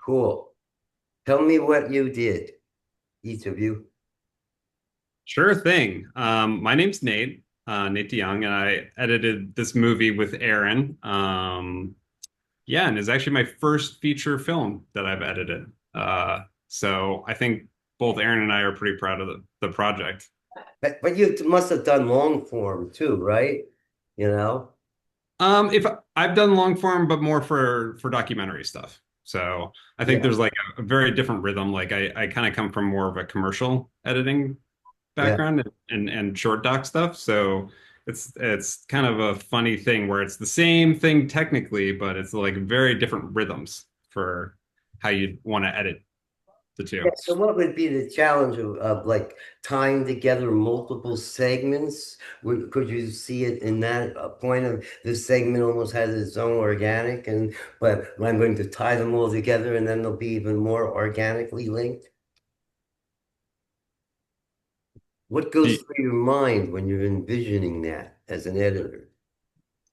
Cool. Tell me what you did, each of you. Sure thing. My name's Nate, Nate DeYoung, and I edited this movie with Erin. Yeah, and it's actually my first feature film that I've edited. So I think both Erin and I are pretty proud of the project. But you must have done long form too, right? You know? If I've done long form, but more for documentary stuff. So I think Yeah, there's like a very different rhythm. Like I kind of come from more of a commercial editing yeah. background and short doc stuff. So it's kind of a funny thing where it's the same thing technically, but it's like very different rhythms for how you want to edit the Yeah, two. so what would be the challenge of like tying together multiple segments? Could you see it in that point of this segment almost has its own organic and but I'm going to tie them all together and then they'll be even more organically linked? What goes Do- through your mind when you're envisioning that as an editor?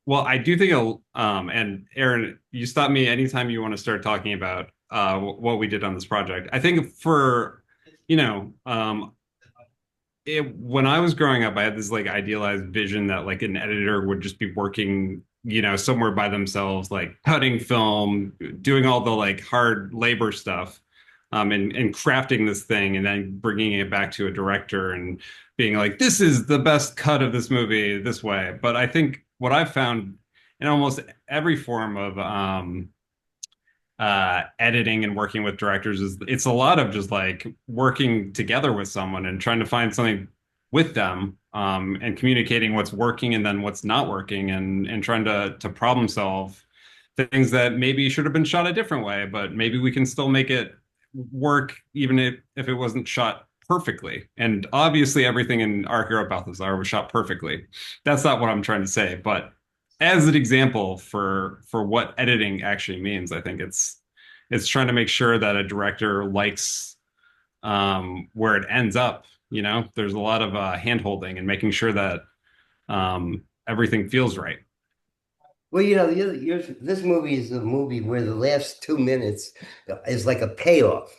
Well, I do think, and Aaron, you stop me anytime you want to start talking about what we did on this project. I think for, you know, when I was growing up, I had this like idealized vision that like an editor would just be working, somewhere by themselves, like cutting film, doing all the like hard labor stuff, and crafting this thing, and then bringing it back to a director and being like, this is the best cut of this movie this way. But I think what I've found in almost every form of editing and working with directors is it's a lot of just like working together with someone and trying to find something with them, and communicating what's working and then what's not working, and trying to problem solve things that maybe should have been shot a different way, but maybe we can still make it work even if it wasn't shot perfectly. And obviously everything in Our Hero Balthazar was shot perfectly. That's not what I'm trying to say, but as an example for what editing actually means, I think it's trying to make sure that a director likes where it ends up. There's a lot of hand holding and making sure that everything feels right. Well, this movie is a movie where the last 2 minutes is like a payoff,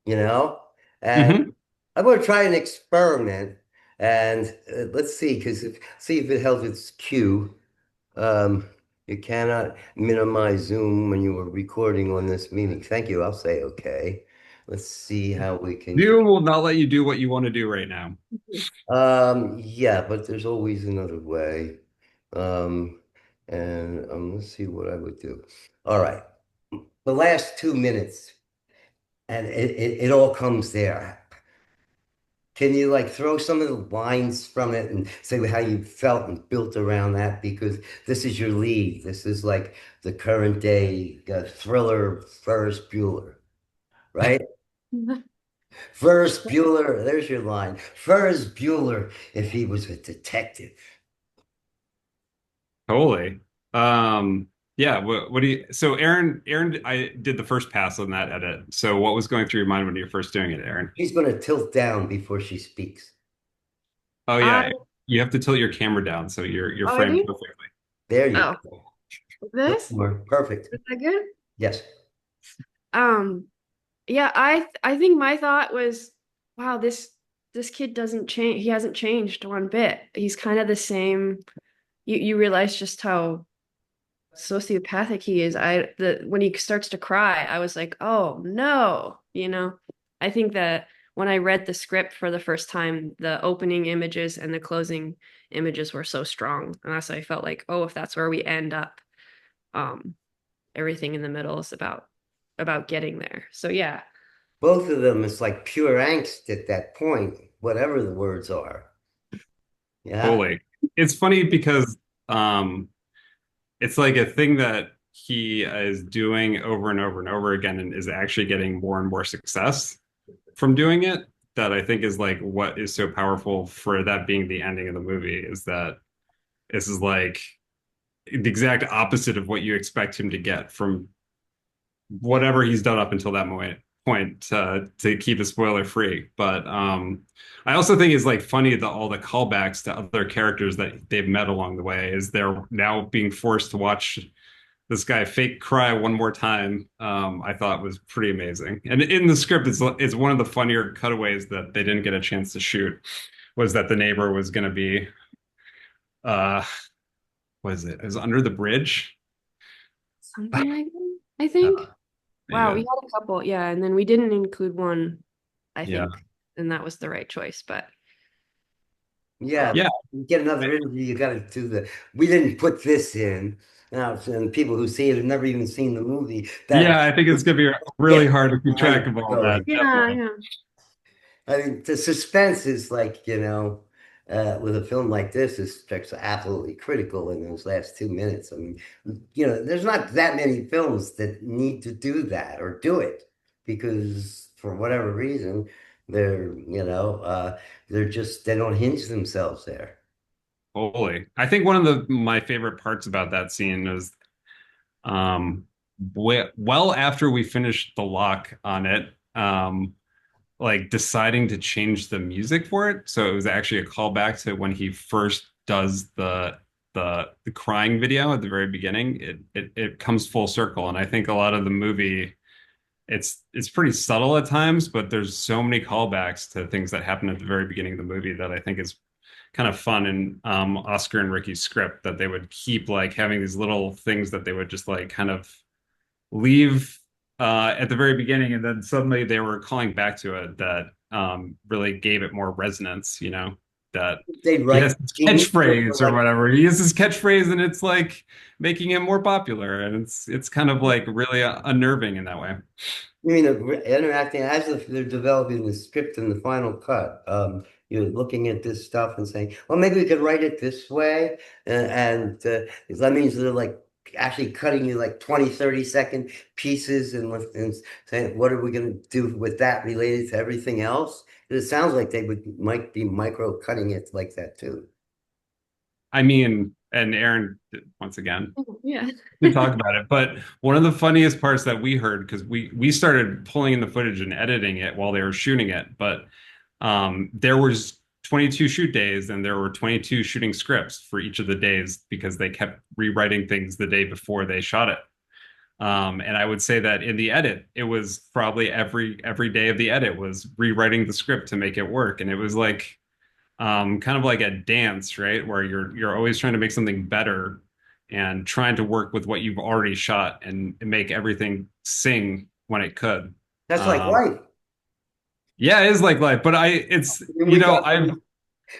you know? And Hmm. I'm going to try an experiment and let's see, see if it held its cue. Um, you cannot minimize Zoom when you were recording on this meeting. Thank you. I'll say okay. Let's see how we can get. Zoom will not let you do what you want to do right now. Yeah, but there's always another way. Um, and let's see what I would do. All right. The last 2 minutes, and it all comes there. Can you like throw some of the lines from it and say how you felt and built around that? Because this is your lead. This is like the current day thriller Ferris Bueller, right? Ferris Bueller, there's your line. Ferris Bueller, if he was a detective. Totally. Yeah, what do you so Aaron, I did the first pass on that edit. So what was going through your mind when you were first doing it, Aaron? She's going to tilt down before she speaks. Oh I yeah, you have to tilt your camera down so you're oh I framed do? perfectly. There you Oh, go. this? Perfect. Is that good? Yes. Um, yeah, I think my thought was, wow, this kid doesn't change. He hasn't changed one bit. He's kind of the same. You realize just how sociopathic he is. When he starts to cry, I was like, oh no, I think that when I read the script for the first time, the opening images and the closing images were so strong. And that's why I felt like, oh, if that's where we end up, um, everything in the middle is about getting there. So yeah. Both of them is like pure angst at that point, whatever the words are. Yeah. Totally. It's funny because um it's like a thing that he is doing over and over and over again and is actually getting more and more success from doing it, that I think is like what is so powerful for that being the ending of the movie, is that this is like the exact opposite of what you expect him to get from whatever he's done up until that point, to keep it spoiler free. But I also think it's like funny that all the callbacks to other characters that they've met along the way is they're now being forced to watch this guy fake cry one more time, I thought was pretty amazing. And in the script, it's one of the funnier cutaways that they didn't get a chance to shoot, was that the neighbor was going to be, uh, what is it? It was under the bridge. Something like that, I think. Wow, we Maybe. had a couple, yeah, and then we didn't include one, I Yeah. think, and that was the right choice. But Yeah, Yeah. you get another interview, you got to do we didn't put this in. Now, and people who see it have never even seen the movie. That Yeah, I think it's going to be really get hard to keep behind track the of all that. story. yeah, Definitely. yeah. I mean, the suspense is like, with a film like this, is absolutely critical in those last 2 minutes. I mean, there's not that many films that need to do that or do it because for whatever reason, they're just, they don't hinge themselves there. Totally. I think one of my favorite parts about that scene is um well after we finished the lock on it, like deciding to change the music for it. So it was actually a callback to when he first does the crying video at the very beginning. It comes full circle. And I think a lot of the movie it's pretty subtle at times, but there's so many callbacks to things that happen at the very beginning of the movie that I think is kind of fun in Oscar and Ricky's script, that they would keep like having these little things that they would just like kind of leave at the very beginning, and then suddenly they were calling back to it that really gave it more resonance, that They he has write this scenes catchphrase or like, whatever. He has this catchphrase and it's like making him more popular, and it's kind of like really unnerving in that way. interacting as if they're developing the script in the final cut. You're looking at this stuff and saying, well, maybe we could write it this way. And that means they're like actually cutting you like 20, 30-second pieces and saying, what are we going to do with that related to everything else? It sounds like they might be micro cutting it like that too. I mean, and Aaron, once again, Oh, yeah. to talk about it. But one of the funniest parts that we heard, because we started pulling in the footage and editing it while they were shooting it, but there was 22 shoot days and there were 22 shooting scripts for each of the days because they kept rewriting things the day before they shot it. And I would say that in the edit, it was probably every day of the edit was rewriting the script to make it work, and it was like kind of like a dance, right? Where you're always trying to make something better and trying to work with what you've already shot and make everything sing when it could. That's like Um, life. yeah, it is like life, but it's We got baggage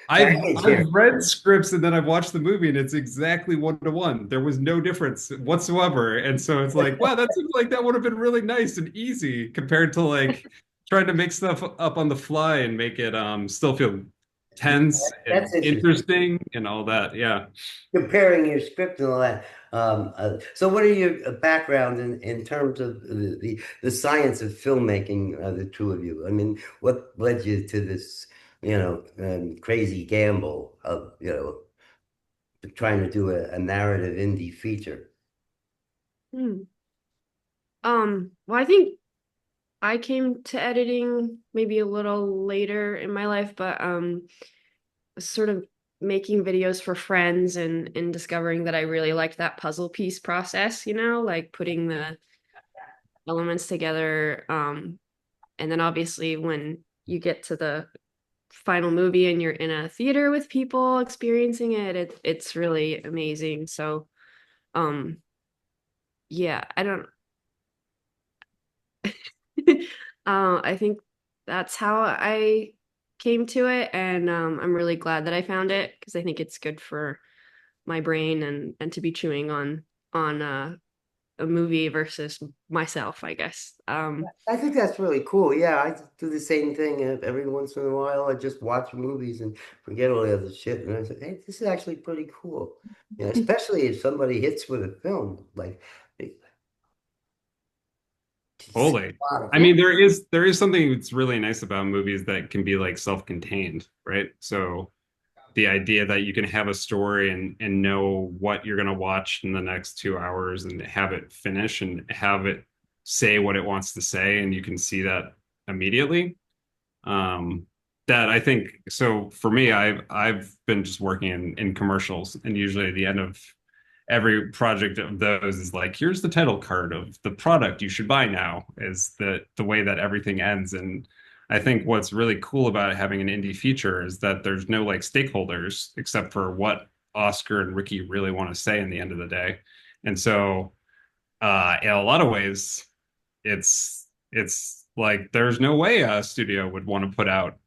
I've here. read scripts and then I've watched the movie and it's exactly one to one. There was no difference whatsoever, and so it's like, wow, that seems like that would have been really nice and easy compared to like trying to make stuff up on the fly and make it still feel tense and That's interesting. interesting and all that. Yeah. Comparing your script and all that. So what are your background in terms of the science of filmmaking, the two of you? I mean, what led you to this, crazy gamble of, trying to do a narrative indie feature? Hmm. Well, I think I came to editing maybe a little later in my life, but was sort of making videos for friends and discovering that I really liked that puzzle piece process, like putting the elements together. And then obviously when you get to the final movie and you're in a theater with people experiencing it's really amazing. So um yeah, I don't I think that's how I came to it, and I'm really glad that I found it because I think it's good for my brain and to be chewing on a movie versus myself, I guess. I think that's really cool. Yeah, I do the same thing every once in a while. I just watch movies and forget all the other shit. And I say, hey, this is actually pretty cool. Especially if somebody hits with a film. Like, it's Totally. a lot of I film. mean, there is something that's really nice about movies that can be like self-contained, right? So the idea that you can have a story and know what you're going to watch in the next 2 hours and have it finish and have it say what it wants to say, and you can see that immediately. Um, that I think so for me, I've been just working in commercials, and usually at the end of every project of those is like, here's the title card of the product you should buy now, is the way that everything ends. And I think what's really cool about having an indie feature is that there's no like stakeholders except for what Oscar and Ricky really want to say in the end of the day. And so in a lot of ways, it's like there's no way a studio would want to put out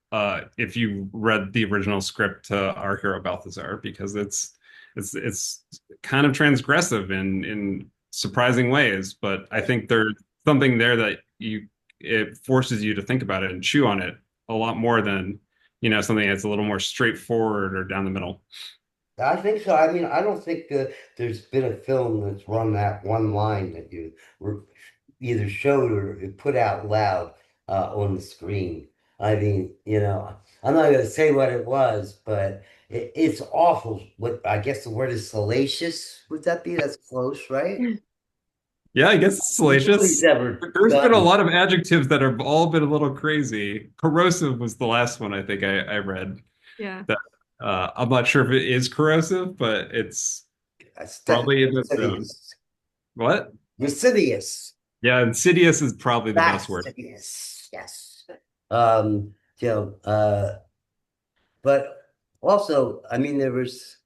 if you read the original script to Our Hero Balthazar, because it's kind of transgressive in surprising ways. But I think there's something there that you it forces you to think about it and chew on it a lot more than, something that's a little more straightforward or down the middle. I think so. I mean, I don't think there's been a film that's run that one line that you re either showed or put out loud on the screen. I mean, I'm not going to say what it was, but it's awful. What I guess the word is salacious. Would that be? That's close, right? Yeah, I guess it's Nobody's salacious. ever There's been a done. lot of adjectives that have all been a little crazy. Corrosive was the last one I think I read. Yeah. That I'm not sure if it is corrosive, but it's That's probably in the zone. insidious. What? Insidious. Yeah, insidious is probably the best That's word. yes, yes. You know, but also, I mean, there was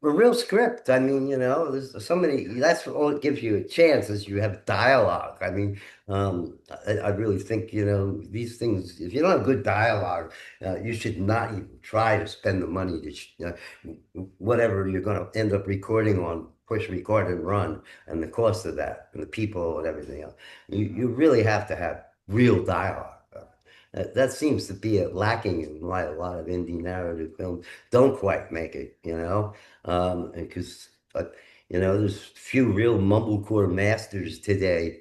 a real script. I mean, there's so many. That's all it gives you a chance is you have dialogue. I mean, I really think, these things, if you don't have good dialogue, you should not even try to spend the money to, whatever you're going to end up recording on, push record and run, and the cost of that, and the people and everything else. You really have to have real dialogue. That seems to be lacking in why a lot of indie narrative films don't quite make it, because there's few real mumblecore masters today,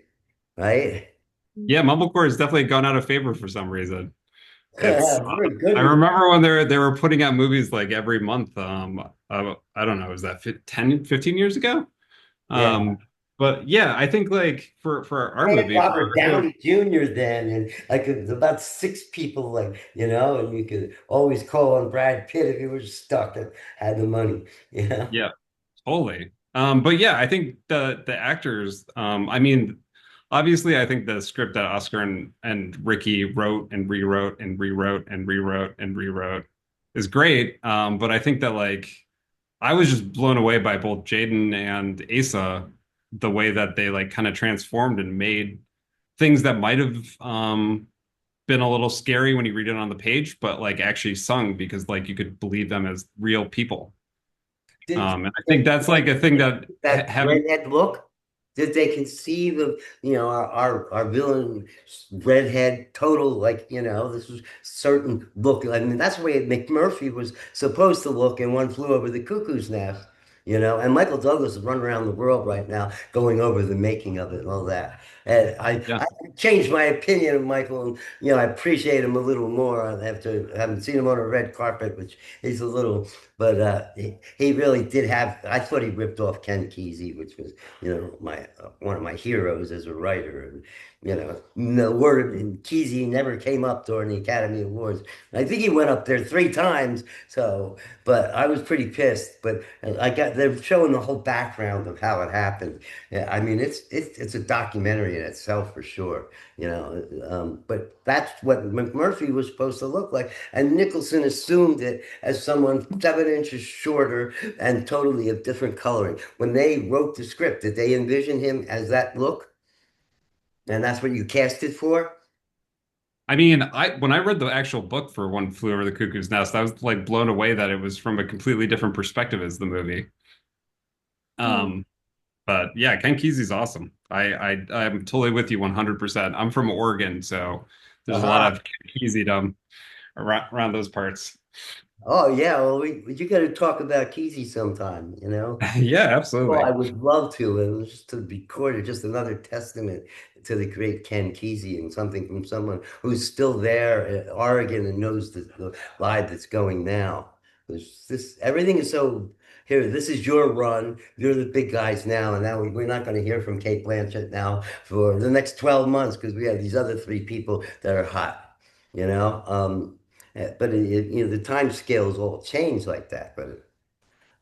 right? Yeah, mumblecore has definitely gone out of favor for some reason. It's Very good I one. remember when they were putting out movies like every month. I don't know, was that 10, 15 years ago? Yeah. Um, but yeah, I think like for our I had movie, Robert Downey Jr. then, and like it was about six people, like, and you could always call on Brad Pitt if you were stuck and had the money, yeah, totally. But yeah, I think the actors, I mean, obviously, I think the script that Oscar and Ricky wrote and rewrote and rewrote and rewrote and rewrote is great. But I think that like I was just blown away by both Jaden and Asa, the way that they like kind of transformed and made things that might have been a little scary when you read it on the page, but like actually sung because like you could believe them as real people. Did And I think they that's like a thing that that having redhead look? Did they conceive of, our villain redhead total, like, this was certain look. I mean, that's the way McMurphy was supposed to look in One Flew Over the Cuckoo's Nest, and Michael Douglas is running around the world right now going over the making of it and all that. And yeah. I changed my opinion of Michael, and I appreciate him a little more after having seen him on a red carpet, which he's a little, but he really did have. I thought he ripped off Ken Kesey, which was, my one of my heroes as a writer. And the word in Kesey never came up during the Academy Awards. I think he went up there three times. So, but I was pretty pissed. But they're showing the whole background of how it happened. Yeah, I mean, it's a documentary in itself for sure. But that's what McMurphy was supposed to look like, and Nicholson assumed it as someone 7 inches shorter and totally of different coloring. When they wrote the script, did they envision him as that look? And that's what you cast it for? I mean, I when I read the actual book for One Flew Over the Cuckoo's Nest, I was like blown away that it was from a completely different perspective as the movie. Hmm. Um, but yeah, Ken Kesey's awesome. I'm totally with you 100%. I'm from Oregon, so there's a lot Uh-huh. of Ken Keseydom around those parts. Oh yeah, well you got to talk about Kesey sometime, Yeah, Oh, I absolutely. would love to, and just to be recorded, just another testament to the great Ken Kesey and something from someone who's still there in Oregon and knows the live that's going now. Everything is so here. This is your run. You're the big guys now, and now we're not going to hear from Kate Blanchett now for the next 12 months because we have these other three people that are hot, you know. But the time scales all change like that, but.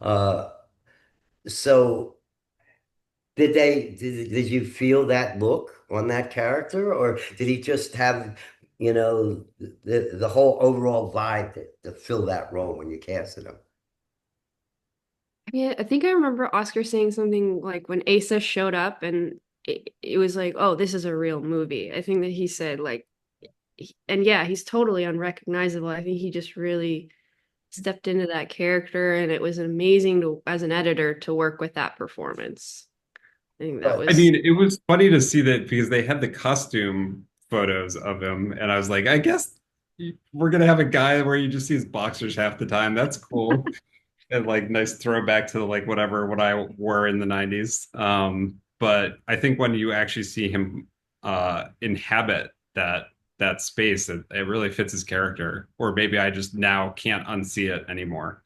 Uh, So did you feel that look on that character, or did he just have, the whole overall vibe to fill that role when you casted him? Yeah, I think I remember Oscar saying something like when Asa showed up and it was like, oh, this is a real movie. I think that he said like, and yeah, he's totally unrecognizable. I think he just really stepped into that character and it was amazing to, as an editor, to work with that performance. I think that But I was, mean, it was funny to see that because they had the costume photos of him, and I was like, I guess we're gonna have a guy where you just see his boxers half the time. That's cool. And like nice throwback to like whatever what I wore in the 90s. But I think when you actually see him inhabit that space, it really fits his character. Or maybe I just now can't unsee it anymore.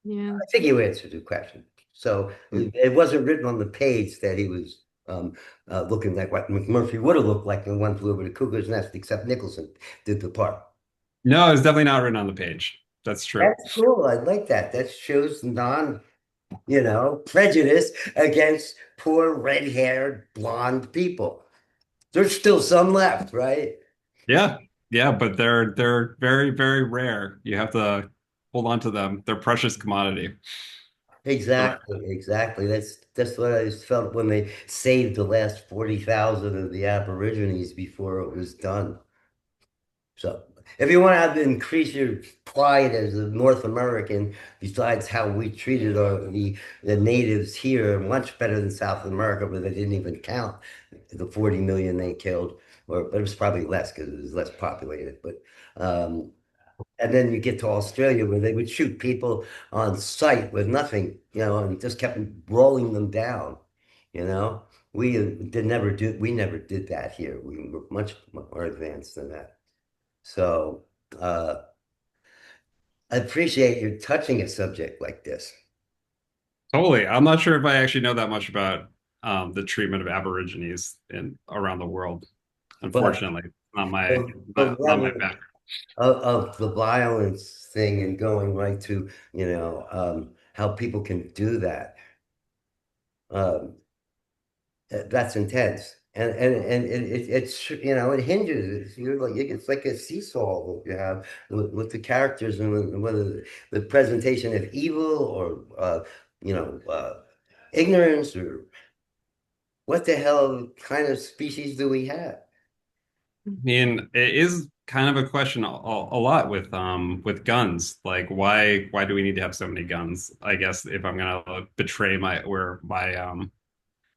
yeah. I think you answered the question. So it wasn't written on the page that he was looking like what McMurphy would have looked like in One Flew Over the Cuckoo's Nest, except Nicholson did the part. No, it's definitely not written on the page. That's true. That's cool. I like that. That shows prejudice against poor red-haired blonde people. There's still some left, right? Yeah. Yeah, but they're very, very rare. You have to hold on to them. They're precious commodity. But Exactly, exactly. That's what I felt when they saved the last 40,000 of the Aborigines before it was done. So if you want to increase your pride as a North American, besides how we treated the natives here, much better than South America, but they didn't even count the 40 million they killed, but it was probably less because it was less populated. But and then you get to Australia where they would shoot people on sight with nothing, and just kept rolling them down, you know. We never did that here. We were much more advanced than that. So uh, I appreciate you touching a subject like this. totally. I'm not sure if I actually know that much about the treatment of Aborigines in around the world. But Unfortunately, not my the not my level background. of the violence thing and going right to, how people can do that, um, that's intense. And it hinges. You're like it's like a seesaw that you have with the characters and whether the presentation of evil or ignorance or what the hell kind of species do we have? I mean, it is kind of a question a lot with guns. Like why do we need to have so many guns? I guess if I'm gonna betray my where my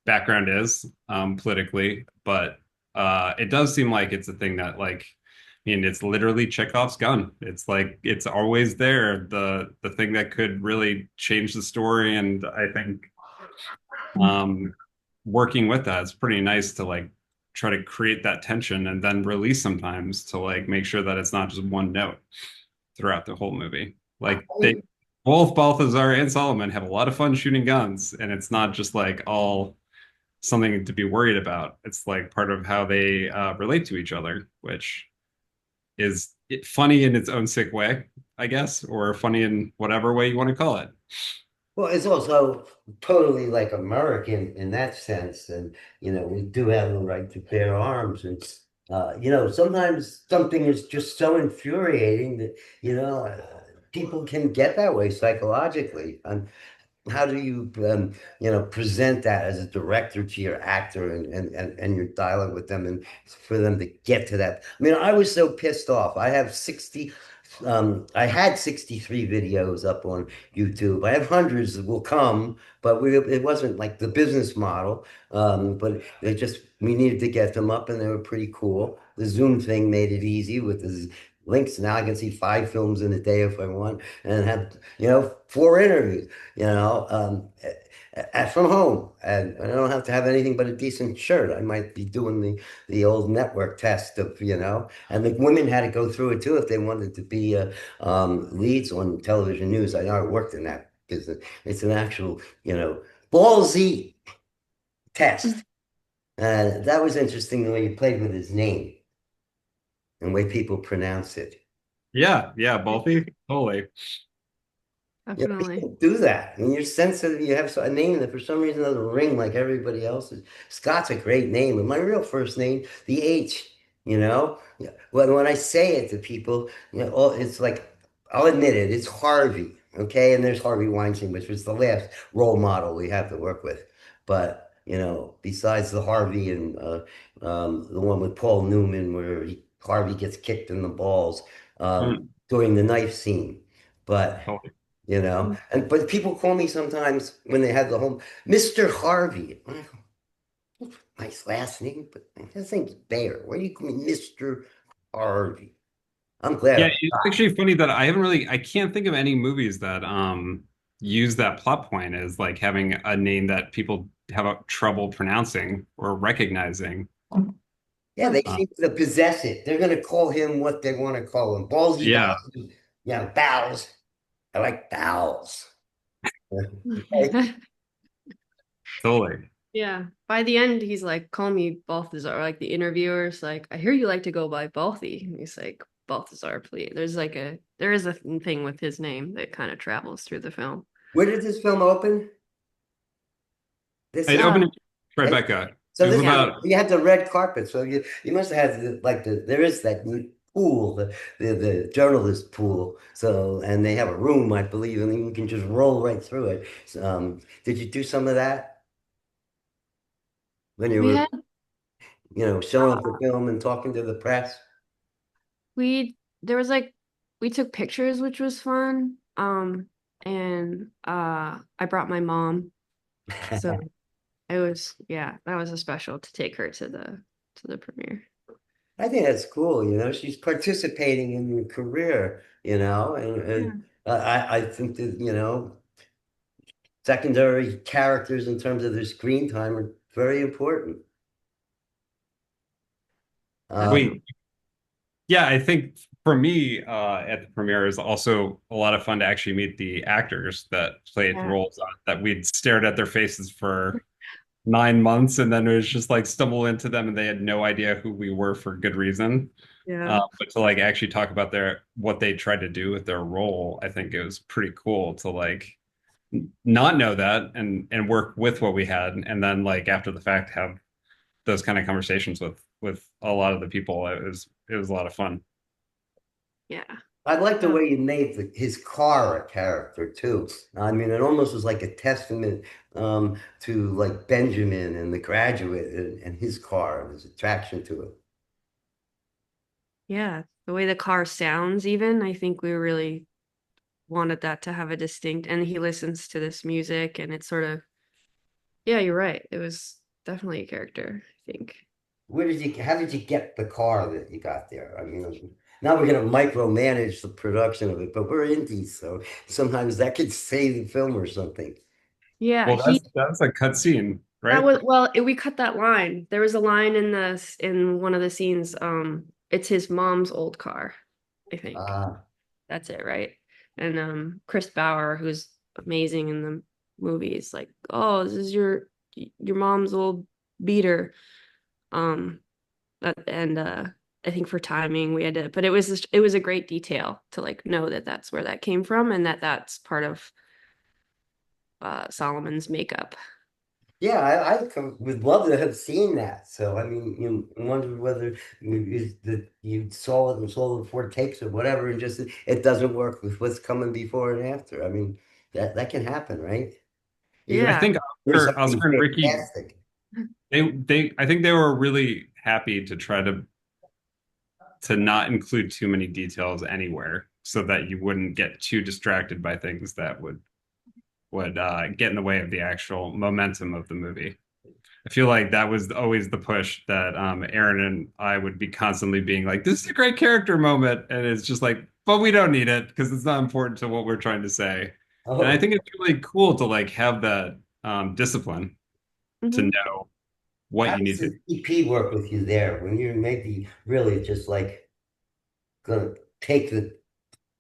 background is politically, but it does seem like it's a thing that like I mean it's literally Chekhov's gun. It's like it's always there, the thing that could really change the story. And I think um working with that, it's pretty nice to like try to create that tension and then release sometimes to like make sure that it's not just one note throughout the whole movie. Like they both Balthazar and Solomon have a lot of fun shooting guns, and it's not just like all something to be worried about. It's like part of how they relate to each other, which is funny in its own sick way, I guess, or funny in whatever way you want to call it. Well, it's also totally like American in that sense. And, we do have the right to bear arms. And, sometimes something is just so infuriating that, people can get that way psychologically. And how do you, present that as a director to your actor and your dialogue with them and for them to get to that? I mean, I was so pissed off. I had 63 videos up on YouTube. I have hundreds that will come, but it wasn't like the business model. But we needed to get them up and they were pretty cool. The Zoom thing made it easy with the links. Now I can see 5 films in a day if I want and have, 4 interviews, from home. And I don't have to have anything but a decent shirt. I might be doing the old network test of, and the women had to go through it too if they wanted to be leads on television news. I know I worked in that because it's an actual, ballsy test. That was interesting the way you played with his name and the way people pronounce it. Yeah, yeah, Balthy, totally. You know, Definitely. people do that. And you're sensitive. You have a name that for some reason doesn't ring like everybody else's. Scott's a great name, and my real first name, the H. You know, yeah. When I say it to people, you know, it's like I'll admit it. It's Harvey, okay? And there's Harvey Weinstein, which was the last role model we have to work with. But you know, besides the Harvey and the one with Paul Newman, where Harvey gets kicked in the balls Mm, during the knife scene, but totally. you know. Mm. And but people call me sometimes when they have the home, Mr. Harvey. Nice last name, but his name's Bear. Why do you call me Mr. Harvey? I'm glad Yeah, I'm it's actually funny that I can't think of any movies that use that plot point as like having a name that people have a trouble pronouncing or recognizing. yeah, they Uh, seem to possess it. They're gonna call him what they want to call him. Ballsy yeah, Bowles. Yeah, Bowles. I like Bowles. Okay. totally. Yeah. By the end, he's like, call me Balthazar. Like the interviewer's like, I hear you like to go by Balthy. And he's like, Balthazar, please. There is a thing with his name that kind of travels through the film. Where did this film open? This It is opened in it, Tribeca. It so was this about you had the red carpet. So you must have had like there is that pool, the journalist pool. So and they have a room, I believe, and you can just roll right through it. So, did you do some of that when you We were, had showing up the film and talking to the press? we there was like we took pictures, which was fun. And I brought my mom. So it was, yeah, that was a special to take her to the premiere. I think that's cool. She's participating in your career. And Yeah. I think that secondary characters in terms of their screen time are very important. Um, Definitely. we Yeah, I think for me, at the premiere is also a lot of fun to actually meet the actors that played the Yeah. roles on it, that we'd stared at their faces for 9 months and then it was just like stumble into them and they had no idea who we were for good reason. Yeah. But to like actually talk about what they tried to do with their role, I think it was pretty cool to like not know that and work with what we had and then like after the fact have those kind of conversations with a lot of the people. It was a lot of fun. Yeah. I like the Oh, way you made his car a character too. I mean, it almost was like a testament to like Benjamin and The Graduate and his car and his attraction to it. yeah. The way the car sounds, even, I think we really wanted that to have a distinct, and he listens to this music and it's sort of, yeah, you're right. It was definitely a character, I think. How did you get the car that you got there? I mean, now we're gonna micromanage the production of it, but we're indies, so sometimes that could save the film or something. Yeah, Well, that's a cut scene, that right? was, well, we cut that line. There was a line in one of the scenes. It's his mom's old car, I think. Ah, That's it, right? And Chris Bauer, who's amazing in the movie, is like, "Oh, this is your mom's old beater." Um, and I think for timing we had to, but it was a great detail to like know that that's where that came from and that that's part of Solomon's makeup. yeah, would love to have seen that. So I mean, you wonder whether you saw it and saw the four takes or whatever, and just it doesn't work with what's coming before and after. I mean, that can happen, right? Even I Yeah, think for something Oscar and Ricky, fantastic. I think they were really happy to try to not include too many details anywhere, so that you wouldn't get too distracted by things that would get in the way of the actual momentum of the movie. I feel like that was always the push that Aaron and I would be constantly being like, "This is a great character moment," and it's just like, "But we don't need it because it's not important to what we're trying to say." And I Oh, think it's really cool to like have that discipline to hmm, know what how you does need to. the EP work with you there when you're maybe really just like gonna take the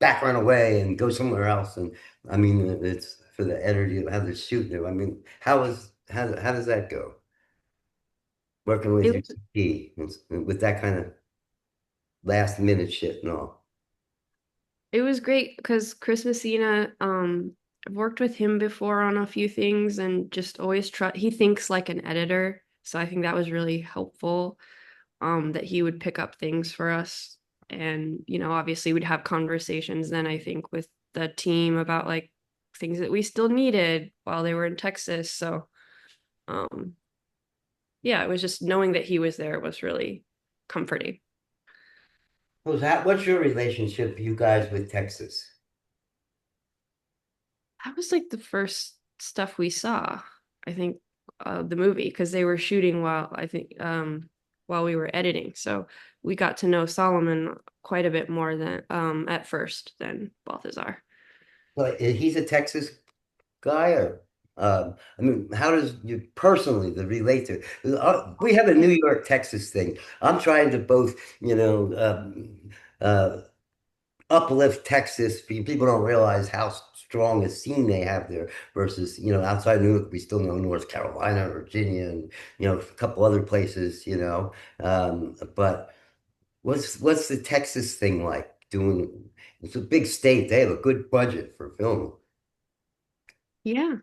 background away and go somewhere else? And I mean, it's for the energy of how they're shooting it. I mean, how does that go? Working with it your was EP with that kind of last minute shit and all. It was great because Chris Messina, I've worked with him before on a few things and just always try he thinks like an editor. So I think that was really helpful, that he would pick up things for us. And, obviously we'd have conversations then I think with the team about like things that we still needed while they were in Texas. So um yeah, it was just knowing that he was there was really comforting. What's your relationship, you guys, with Texas? That was like the first stuff we saw, I think, the movie, because they were shooting while I think while we were editing. So we got to know Solomon quite a bit more than at first than Balthazar. Well, he's a Texas guy, or I mean, how does you personally the relate to? We have a New York, Texas thing. I'm trying to both, uh, uplift Texas. People don't realize how strong a scene they have there versus, outside New York, we still know North Carolina, Virginia, and a couple other places, but what's the Texas thing like doing? It's a big state. They have a good budget for film. Yeah,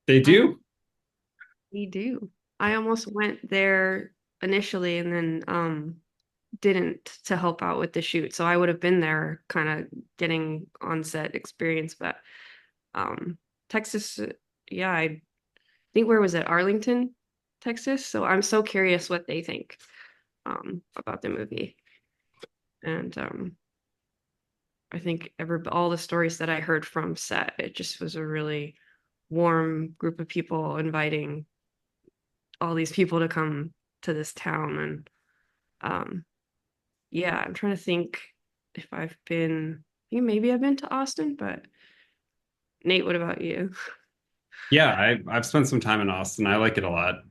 They I do. we do. I almost went there initially and then didn't to help out with the shoot. So I would have been there kind of getting on set experience, but um Texas, yeah, I think where was it? Arlington, Texas. So I'm so curious what they think about the movie. And I think all the stories that I heard from set, it just was a really warm group of people inviting all these people to come to this town. And yeah, I'm trying to think if I think maybe I've been to Austin, but Nate, what about you? Yeah, I've spent some time in Austin. I like it a lot.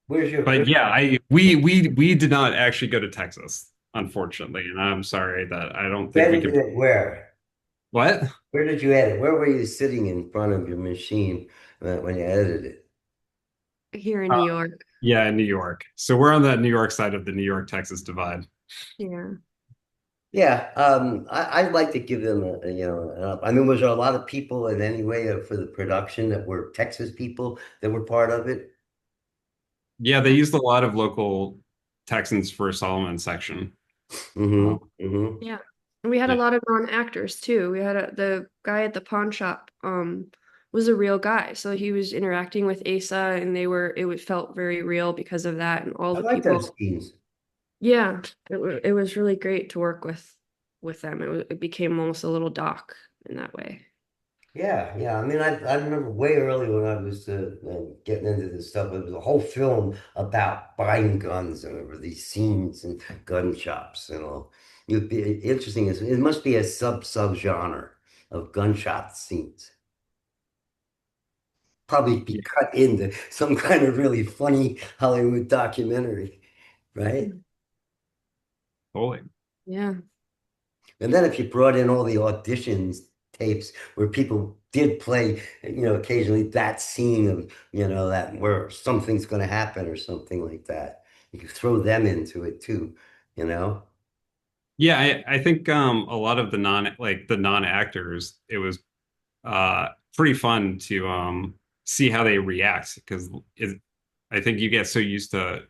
Where's your, But yeah, I we did not actually go to Texas, unfortunately, and I'm sorry that I don't think we edited could. it where? What? Where did you edit? Where were you sitting in front of your machine when you edited it? Here in Uh, New York. yeah, in New York. So we're on the New York side of the New York Texas divide. Yeah. Yeah, I'd like to give them I mean, was there a lot of people in any way for the production that were Texas people that were part of it? Yeah, they used a lot of local Texans for Solomon's section. Mm-hmm. Um, Mm-hmm. Yeah. And we had a yeah, lot of non-actors too. We had the guy at the pawn shop was a real guy. So he was interacting with Asa and felt very real because of that and all I the like those people. scenes. Yeah, it was really great to work with them. It became almost a little doc in that way. Yeah, yeah. I mean, I remember way early when I was getting into this stuff. It was a whole film about buying guns, and there were these scenes and gun shops and all. It'd be interesting. It must be a sub genre of gunshot scenes. Probably be yeah, cut into some kind of really funny Hollywood documentary, right? Mm. totally. Yeah. And then if you brought in all the auditions tapes where people did play, occasionally that scene of, that where something's going to happen or something like that, you could throw them into it too, you know? Yeah, I think a lot of the non-actors, it was pretty fun to see how they react because I think you get so used to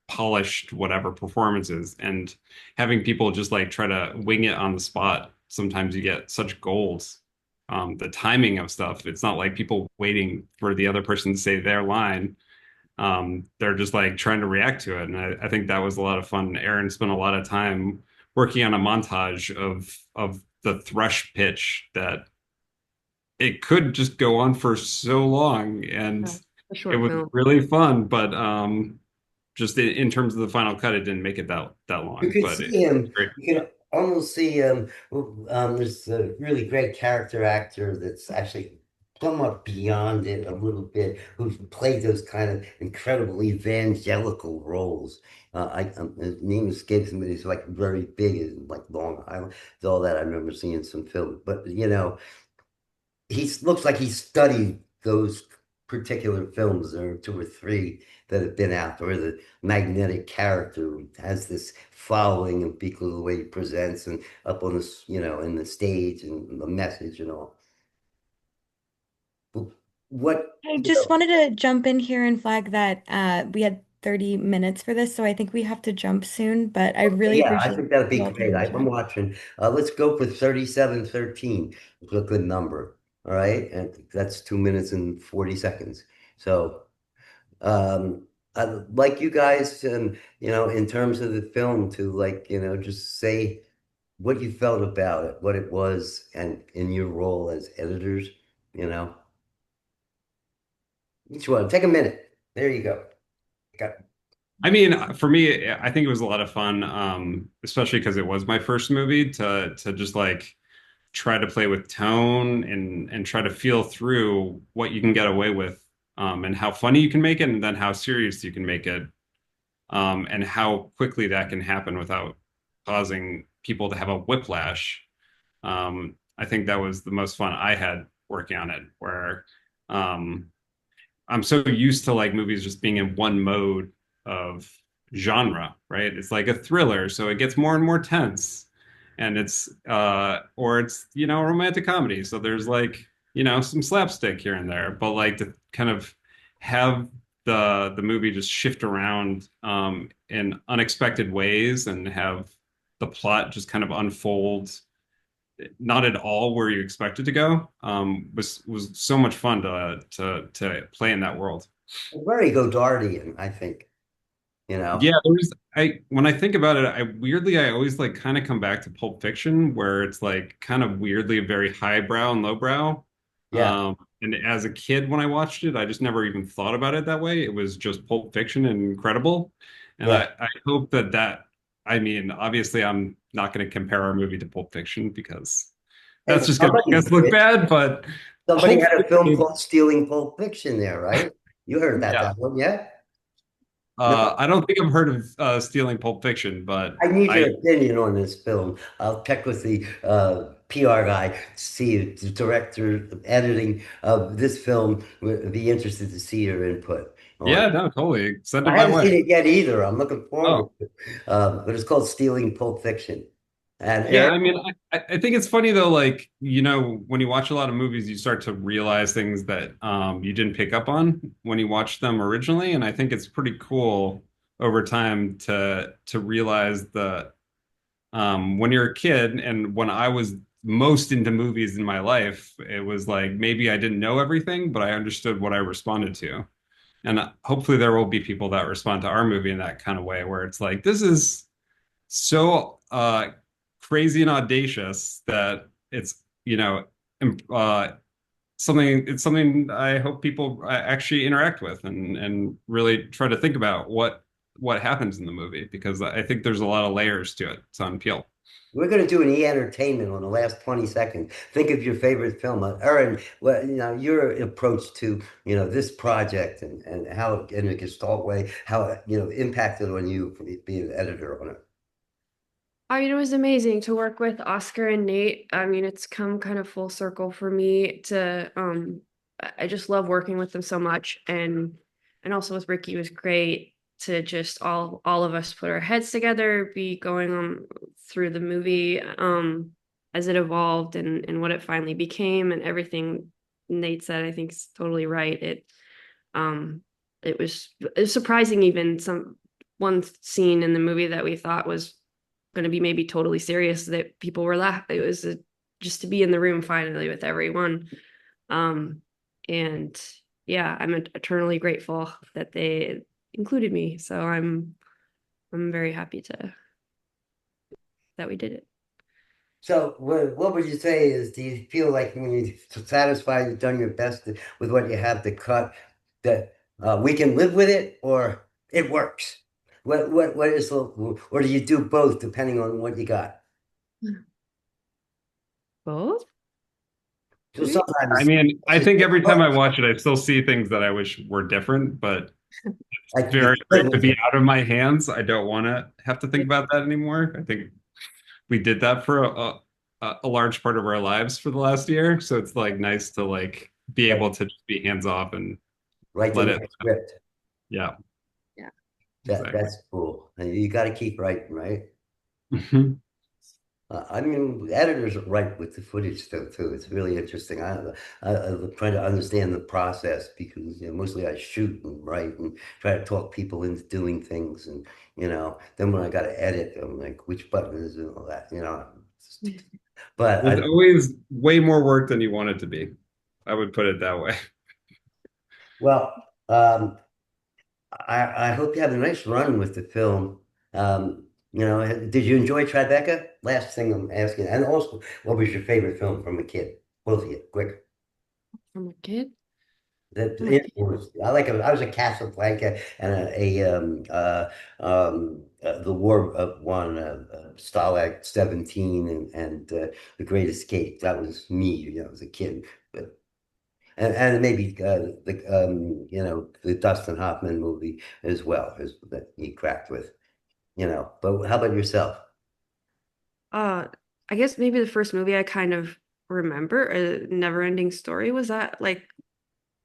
polished whatever performances and having people just like try to wing it on the spot. Sometimes you get such gold. The timing of stuff, it's not like people waiting for the other person to say their line. They're just like trying to react to it. And I think that was a lot of fun. Aaron spent a lot of time working on a montage of the thrush pitch that it could just go on for so long and Yeah. A it short was film. really fun, but just in terms of the final cut, it didn't make it that You long, could but see it was him, great. you can almost see there's a really great character actor that's actually somewhat beyond it a little bit, who's played those kind of incredible evangelical roles. His name escapes me, but he's like very big in like Long Island. All that I remember seeing some film, but he looks like he studied those particular films. There are two or three that have been out, where the magnetic character has this following and because of the way he presents and up on this, in the stage and the message and all. What, I just wanted to jump in here and flag that we had 30 minutes for this, so I think we have to jump soon, but I really yeah, I appreciate think that'd be you all great. taking the I'm time. watching. Let's go for 37:13. It's a good number. All right. And that's 2 minutes and 40 seconds. So, I'd like you guys, in terms of the film to like, just say what you felt about it, what it was, and in your role as editors, you know. Each one, take a minute. There you go. Got I mean, for me, I think it was a lot of fun, especially because it was my first movie to just like try to play with tone and try to feel through what you can get away with, and how funny you can make it, and then how serious you can make it, and how quickly that can happen without causing people to have a whiplash. I think that was the most fun I had working on it, where um, I'm so used to like movies just being in one mode of genre, right? It's like a thriller, so it gets more and more tense. And it's or it's, a romantic comedy. So there's like, some slapstick here and there. But like to kind of have the movie just shift around in unexpected ways and have the plot just kind of unfold not at all where you expect it to go, was so much fun to play in that world. very Godardian, I think, you know. Yeah, I when I think about it, I always like kind of come back to Pulp Fiction, where it's like kind of weirdly very highbrow and lowbrow. Yeah, And as a kid when I watched it, I just never even thought about it that way. It was just Pulp Fiction and incredible. And yeah. I hope that I mean, obviously I'm not going to compare our movie to Pulp Fiction because Hey, that's just going to somebody make us look did. bad, but Somebody had a film hopefully, called Stealing Pulp Fiction there, right? You heard about yeah. that one, yeah? No, I don't think I've heard of Stealing Pulp Fiction, but I need I your opinion on this film. I'll check with the PR guy, see the director, editing of this film. Would be interested to see your input on yeah, it. no, totally. Send it I my haven't way. seen it yet either. I'm looking forward Oh, to it. But it's called Stealing Pulp Fiction. And yeah. Eric, I mean, I think it's funny though, like, when you watch a lot of movies, you start to realize things that you didn't pick up on when you watched them originally. And I think it's pretty cool over time to realize that when you're a kid and when I was most into movies in my life, it was like maybe I didn't know everything, but I understood what I responded to. And hopefully there will be people that respond to our movie in that kind of way, where it's like, this is so crazy and audacious that it's, it's something I hope people actually interact with and really try to think about what happens in the movie, because I think there's a lot of layers to it. It's on Peel. we're going to do an e-entertainment on the last 20 seconds. Think of your favorite film. Erin, your approach to, this project and how, in a gestalt way, how it, impacted on you from being an editor on it. I mean, it was amazing to work with Oscar and Nate. I mean, it's come kind of full circle for me to I just love working with them so much, and also with Ricky, it was great to just all of us put our heads together, be going on through the movie as it evolved and what it finally became, and everything Nate said I think is totally right. Um it was surprising, even some one scene in the movie that we thought was going to be maybe totally serious, that people were laughing. It was just to be in the room finally with everyone. Um, and yeah, I'm eternally grateful that they included me. So I'm very happy to that we did it. So, what would you say is, do you feel like when you're satisfied, you've done your best with what you have to cut, that we can live with it, or it works? What is the, or do you do both depending on what you got? Both? So I sometimes mean, I think every time I watch it, I still see things that I wish were different, but like you very can live great to with be it. out of my hands. I don't want to have to think about that anymore. I think we did that for a large part of our lives for the last year, so it's like nice to like be able to just be hands off and write the let it, next script. yeah, Yeah. exactly. That's cool. And you got to keep writing, right? Mhm. I mean, editors write with the footage though too. It's really interesting. I'm trying to understand the process because mostly I shoot and write and try to talk people into doing things, and then when I got to edit, I'm like, which button is it and all that. But It's always way more work than you want it to be. I would put it that way. well, I hope you have a nice run with the film. Did you enjoy Tribeca? Last thing I'm asking, and also, what was your favorite film from a kid? Both of you, quick. From a kid. That From a kid. influenced. I was a Casablanca and the War of one Stalag 17 and The Great Escape. That was me, as a kid. But and maybe the Dustin Hoffman movie as well is that he cracked with. But how about yourself? Uh, I guess maybe the first movie I kind of remember, A Never-Ending Story, was that like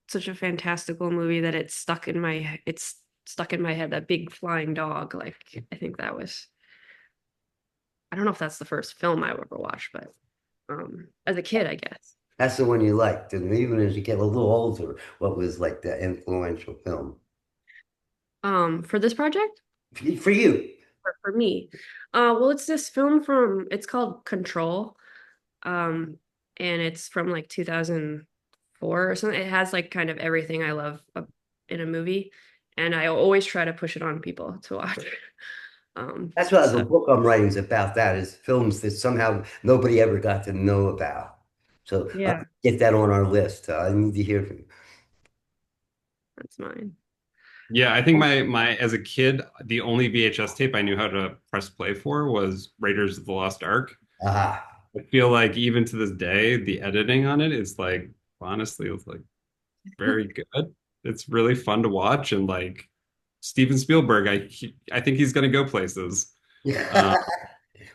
such a fantastical movie that it's stuck in my head, that big flying dog. Like I think that was, I don't know if that's the first film I ever watched, but as a kid, I guess. That's the one you liked, and even as you get a little older, what was like the influential film For this project for you? or for me. Well, it's this film it's called Control. Um, and it's from like 2004 or something. It has like kind of everything I love in a movie, and I always try to push it on people to watch. That's what the So book I'm writing is about. That is films that somehow nobody ever got to know about. So yeah, get that on our list. I need to hear from you. that's mine. Yeah, I think my as a kid, the only VHS tape I knew how to press play for was Raiders of the Lost Ark. Aha. I feel like even to this day, the editing on it is like honestly, it's like very good. It's really fun to watch, and like Steven Spielberg, I think he's gonna go places. Uh,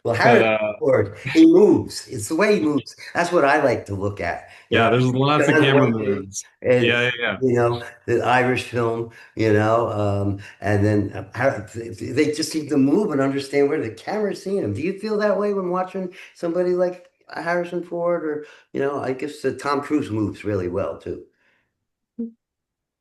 Well, but Harrison Ford, he moves. It's the way he moves. That's what I like to look at. yeah, there's lots of John camera Wayne moves. and Yeah, yeah, yeah. the Irish film, and then they just seem to move and understand where the camera's seeing them. Do you feel that way when watching somebody like Harrison Ford, or I guess Tom Cruise moves really well too.